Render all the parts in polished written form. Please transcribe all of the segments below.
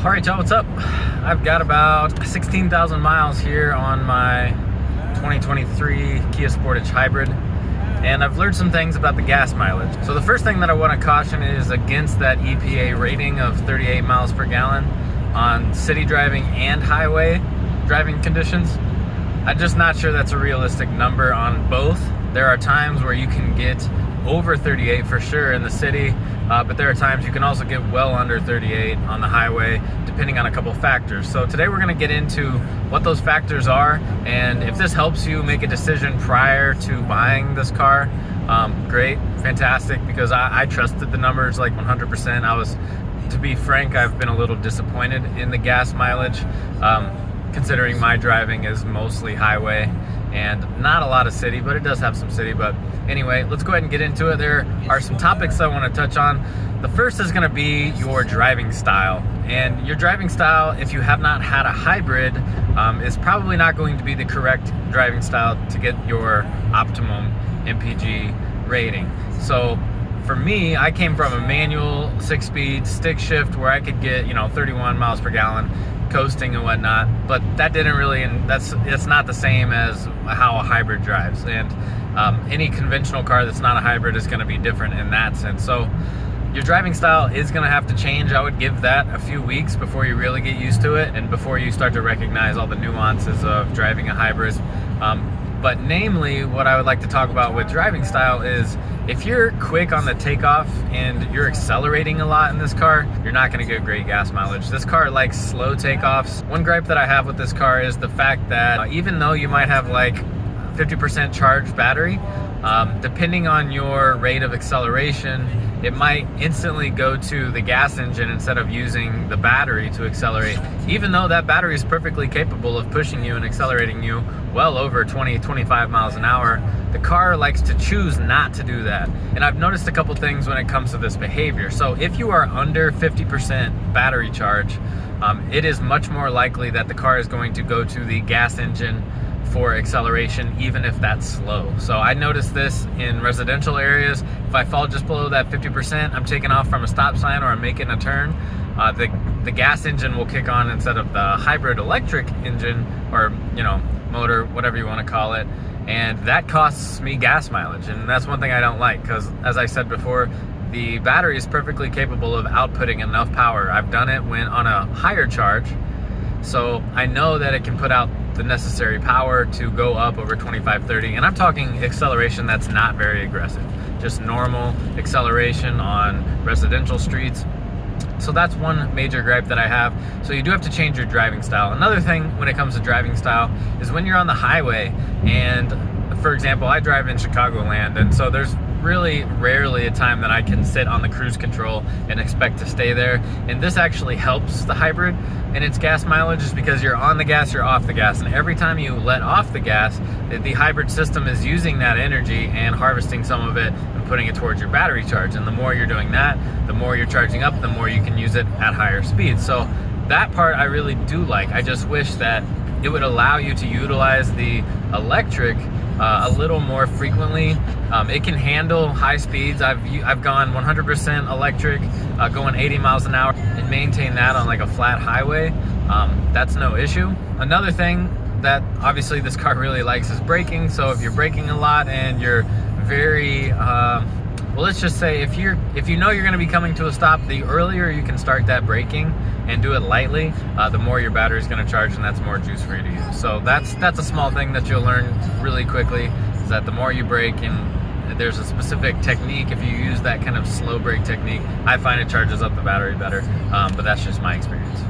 All right, y'all, what's up? I've got about 16,000 miles here on my 2023 Kia Sportage Hybrid, and I've learned some things about the gas mileage. So the first thing that I want to caution is against that EPA rating of 38 miles per gallon on city driving and highway driving conditions. I'm just not sure that's a realistic number on both. There are times where you can get over 38 for sure in the city, but there are times you can also get well under 38 on the highway, depending on a couple factors. So today we're going to get into what those factors are, and if this helps you make a decision prior to buying this car, great, fantastic, because I trusted the numbers like 100%. To be frank, I've been a little disappointed in the gas mileage, considering my driving is mostly highway and not a lot of city, but it does have some city. But anyway, let's go ahead and get into it. There are some topics I want to touch on. The first is going to be your driving style. And your driving style, if you have not had a hybrid, is probably not going to be the correct driving style to get your optimum MPG rating. So for me, I came from a manual 6-speed stick shift where I could get 31 miles per gallon coasting and whatnot, but that didn't really, and it's not the same as how a hybrid drives. And any conventional car that's not a hybrid is going to be different in that sense. So your driving style is going to have to change. I would give that a few weeks before you really get used to it and before you start to recognize all the nuances of driving a hybrid. But namely, what I would like to talk about with driving style is if you're quick on the takeoff and you're accelerating a lot in this car, you're not going to get great gas mileage. This car likes slow takeoffs. One gripe that I have with this car is the fact that even though you might have like 50% charged battery, depending on your rate of acceleration, it might instantly go to the gas engine instead of using the battery to accelerate, even though that battery is perfectly capable of pushing you and accelerating you well over 20-25 miles an hour. The car likes to choose not to do that. And I've noticed a couple things when it comes to this behavior. So if you are under 50% battery charge, it is much more likely that the car is going to go to the gas engine for acceleration, even if that's slow. So I noticed this in residential areas. If I fall just below that 50%, I'm taking off from a stop sign or I'm making a turn, the gas engine will kick on instead of the hybrid electric engine or motor, whatever you want to call it, and that costs me gas mileage. And that's one thing I don't like, because as I said before, the battery is perfectly capable of outputting enough power. I've done it when on a higher charge, so I know that it can put out the necessary power to go up over 25-30, and I'm talking acceleration that's not very aggressive, just normal acceleration on residential streets. So that's one major gripe that I have. So you do have to change your driving style. Another thing when it comes to driving style is when you're on the highway, and for example, I drive in Chicagoland, and so there's really rarely a time that I can sit on the cruise control and expect to stay there. And this actually helps the hybrid and its gas mileage, is because you're on the gas, you're off the gas, and every time you let off the gas, the hybrid system is using that energy and harvesting some of it and putting it towards your battery charge. And the more you're doing that, the more you're charging up, the more you can use it at higher speeds. So that part I really do like. I just wish that it would allow you to utilize the electric a little more frequently. It can handle high speeds. I've gone 100% electric, going 80 miles an hour, and maintain that on like a flat highway. That's no issue. Another thing that obviously this car really likes is braking. So if you're braking a lot and you're very well, let's just say if you know you're going to be coming to a stop, the earlier you can start that braking and do it lightly, the more your battery is going to charge, and that's more juice for you to use. So that's a small thing that you'll learn really quickly, is that the more you brake, and there's a specific technique, if you use that kind of slow brake technique, I find it charges up the battery better, but that's just my experience.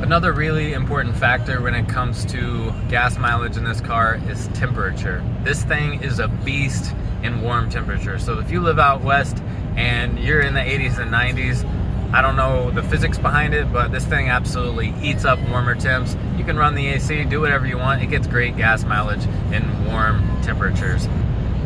Another really important factor when it comes to gas mileage in this car is temperature. This thing is a beast in warm temperature. So if you live out west and you're in the 80s and 90s, I don't know the physics behind it, but this thing absolutely eats up warmer temps. You can run the AC, do whatever you want. It gets great gas mileage in warm temperatures.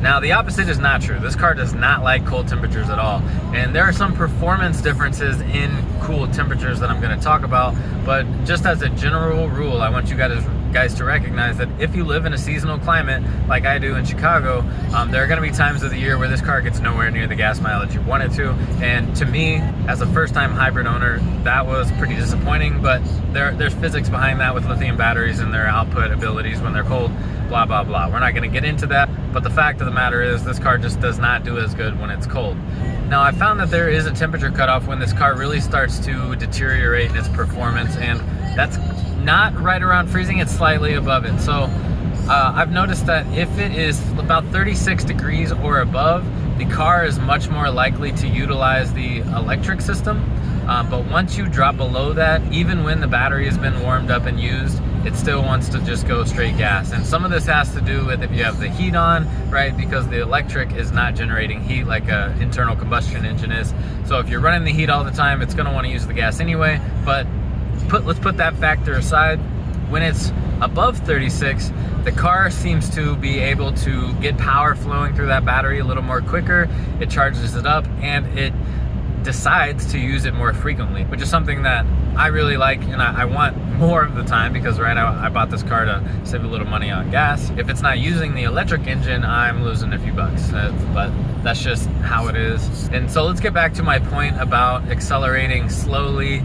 Now, the opposite is not true. This car does not like cold temperatures at all. And there are some performance differences in cool temperatures that I'm going to talk about. But just as a general rule, I want you guys guys to recognize that if you live in a seasonal climate like I do in Chicago, there are going to be times of the year where this car gets nowhere near the gas mileage you want it to. And to me, as a first-time hybrid owner, that was pretty disappointing, but there's physics behind that with lithium batteries and their output abilities when they're cold, blah, blah, blah. We're not going to get into that, but the fact of the matter is this car just does not do as good when it's cold. Now, I found that there is a temperature cutoff when this car really starts to deteriorate in its performance, and that's not right around freezing, it's slightly above it. So I've noticed that if it is about 36 degrees or above, the car is much more likely to utilize the electric system. But once you drop below that, even when the battery has been warmed up and used, it still wants to just go straight gas. And some of this has to do with if you have the heat on, right? Because the electric is not generating heat like an internal combustion engine is. So if you're running the heat all the time, it's gonna wanna use the gas anyway. But let's put that factor aside. When it's above 36, the car seems to be able to get power flowing through that battery a little more quicker. It charges it up and it decides to use it more frequently, which is something that I really like and I want more of the time because, right, I bought this car to save a little money on gas. If it's not using the electric engine, I'm losing a few bucks, but that's just how it is. And so let's get back to my point about accelerating slowly.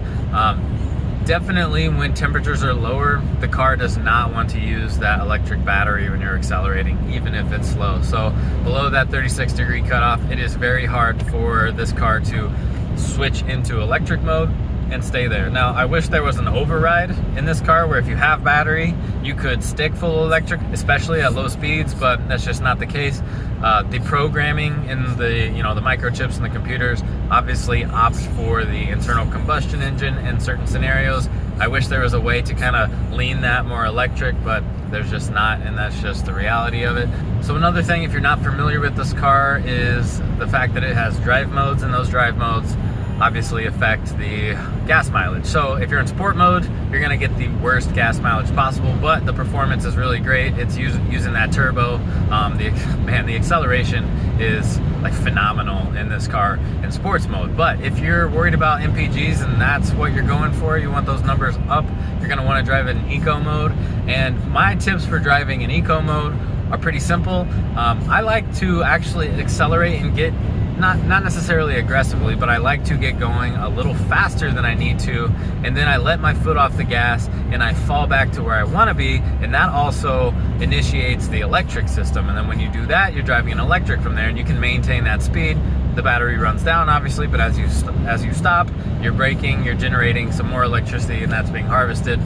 Definitely when temperatures are lower, the car does not want to use that electric battery when you're accelerating, even if it's slow. So below that 36 degree cutoff, it is very hard for this car to switch into electric mode and stay there. Now, I wish there was an override in this car where if you have battery, you could stick full electric, especially at low speeds, but that's just not the case. The programming in the microchips and the computers obviously opts for the internal combustion engine in certain scenarios. I wish there was a way to kind of lean that more electric, but there's just not, and that's just the reality of it. So another thing, if you're not familiar with this car, is the fact that it has drive modes, and those drive modes obviously affect the gas mileage. So if you're in sport mode, you're gonna get the worst gas mileage possible, but the performance is really great. It's using that turbo. The acceleration is like phenomenal in this car in sports mode. But if you're worried about MPGs and that's what you're going for, you want those numbers up, you're gonna wanna drive it in eco mode. And my tips for driving in eco mode are pretty simple. I like to actually accelerate and get not necessarily aggressively, but I like to get going a little faster than I need to, and then I let my foot off the gas and I fall back to where I want to be, and that also initiates the electric system. And then when you do that, you're driving an electric from there, and you can maintain that speed. The battery runs down, obviously, but as you stop, you're braking, you're generating some more electricity, and that's being harvested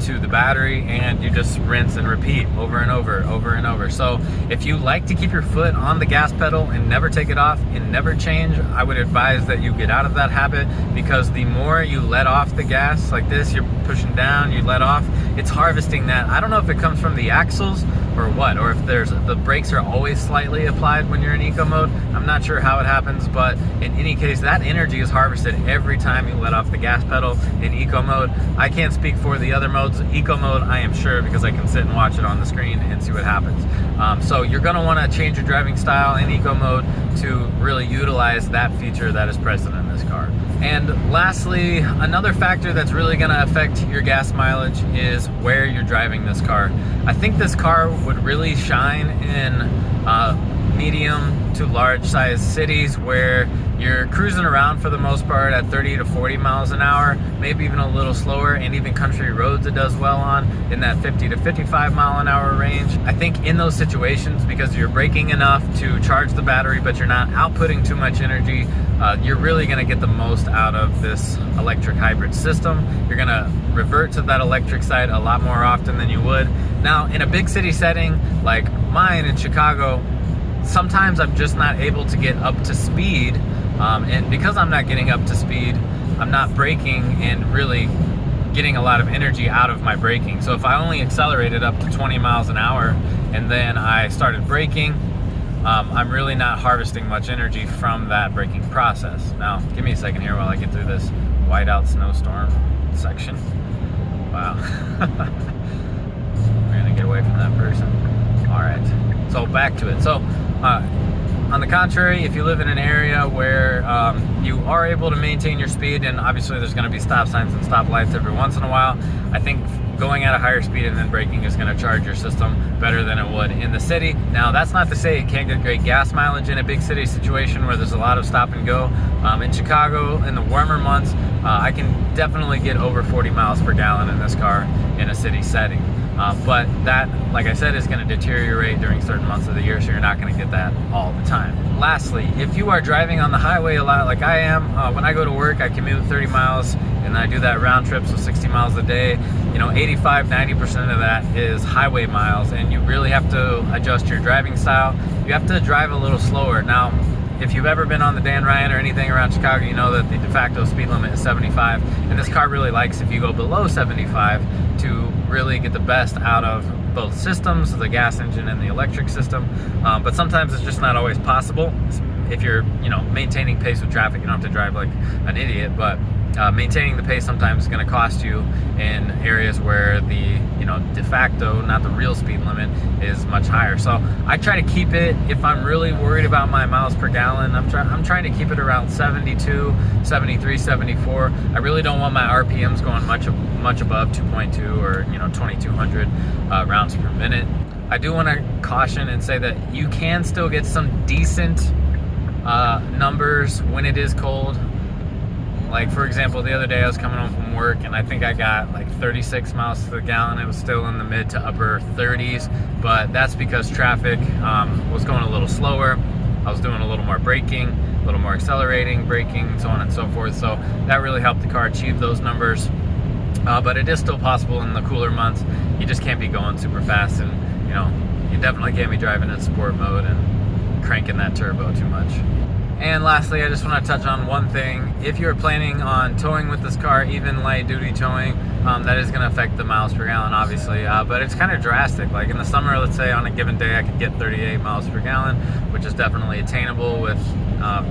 to the battery, and you just rinse and repeat over and over, over and over. So if you like to keep your foot on the gas pedal and never take it off and never change, I would advise that you get out of that habit, because the more you let off the gas like this, you're pushing down, you let off, it's harvesting that. I don't know if it comes from the axles or what, or if the brakes are always slightly applied when you're in eco mode. I'm not sure how it happens, but in any case, that energy is harvested every time you let off the gas pedal in eco mode. I can't speak for the other modes. Eco mode, I am sure, because I can sit and watch it on the screen and see what happens. So you're gonna wanna change your driving style in eco mode to really utilize that feature that is present in this car. And lastly, another factor that's really gonna affect your gas mileage is where you're driving this car. I think this car would really shine in medium to large size cities where you're cruising around for the most part at 30 to 40 miles an hour, maybe even a little slower, and even country roads it does well on in that 50 to 55 mile an hour range. I think in those situations, because you're braking enough to charge the battery, but you're not outputting too much energy, you're really gonna get the most out of this electric hybrid system. You're gonna revert to that electric side a lot more often than you would. Now, in a big city setting like mine in Chicago, sometimes I'm just not able to get up to speed, and because I'm not getting up to speed, I'm not braking and really getting a lot of energy out of my braking. So if I only accelerated up to 20 miles an hour and then I started braking, I'm really not harvesting much energy from that braking process. Now, give me a second here while I get through this whiteout snowstorm section. Wow. We're gonna get away from that person. All right, so back to it. So On the contrary, if you live in an area where you are able to maintain your speed, and obviously there's going to be stop signs and stop lights every once in a while, I think going at a higher speed and then braking is going to charge your system better than it would in the city. Now, that's not to say it can't get great gas mileage in a big city situation where there's a lot of stop and go. In Chicago, in the warmer months, I can definitely get over 40 miles per gallon in this car in a city setting. But that, like I said, is going to deteriorate during certain months of the year, so you're not going to get that all the time. Lastly, if you are driving on the highway a lot like I am, when I go to work, I commute 30 miles, and I do that round trip, so 60 miles a day. 85-90% of that is highway miles, and you really have to adjust your driving style. You have to drive a little slower. Now, if you've ever been on the Dan Ryan or anything around Chicago, you know that the de facto speed limit is 75, and this car really likes if you go below 75 to really get the best out of both systems, the gas engine and the electric system. But sometimes it's just not always possible. If you're, maintaining pace with traffic, you don't have to drive like an idiot, but maintaining the pace sometimes is going to cost you in areas where the de facto, not the real speed limit, is much higher. So I try to keep it, if I'm really worried about my miles per gallon, I'm trying to keep it around 72, 73, 74. I really don't want my RPMs going much above 2.2 or 2200 rounds per minute. I do want to caution and say that you can still get some decent numbers when it is cold. Like, for example, the other day I was coming home from work and I think I got like 36 miles to the gallon. It was still in the mid to upper 30s, but that's because traffic was going a little slower. I was doing a little more braking, a little more accelerating, braking, so on and so forth. So that really helped the car achieve those numbers. But it is still possible in the cooler months. You just can't be going super fast, and you definitely can't be driving in sport mode and cranking that turbo too much. And lastly, I just want to touch on one thing. If you're planning on towing with this car, even light duty towing, that is going to affect the miles per gallon, obviously, but it's kind of drastic. Like in the summer, let's say on a given day I could get 38 miles per gallon, which is definitely attainable with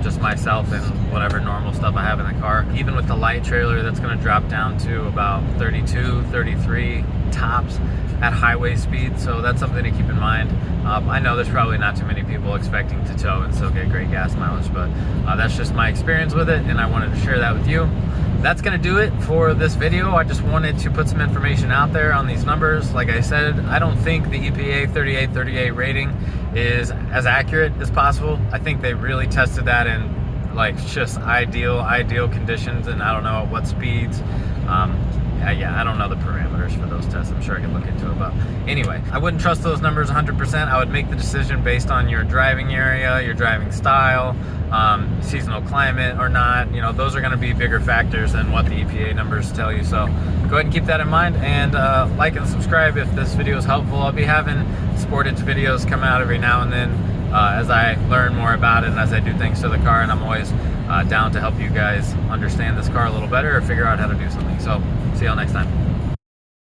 just myself and whatever normal stuff I have in the car. Even with the light trailer, that's going to drop down to about 32, 33 tops at highway speed, so that's something to keep in mind. I know there's probably not too many people expecting to tow and still get great gas mileage, but that's just my experience with it, and I wanted to share that with you. That's going to do it for this video. I just wanted to put some information out there on these numbers. Like I said, I don't think the EPA 3838 rating is as accurate as possible. I think they really tested that in like just ideal conditions, and I don't know at what speeds. Yeah, I don't know the parameters for those tests. I'm sure I could look into it, but anyway, I wouldn't trust those numbers 100%. I would make the decision based on your driving area, your driving style, seasonal climate or not. Those are going to be bigger factors than what the EPA numbers tell you. So go ahead and keep that in mind, and like and subscribe if this video is helpful. I'll be having Sportage videos come out every now and then as I learn more about it and as I do things to the car, and I'm always down to help you guys understand this car a little better or figure out how to do something. So see y'all next time.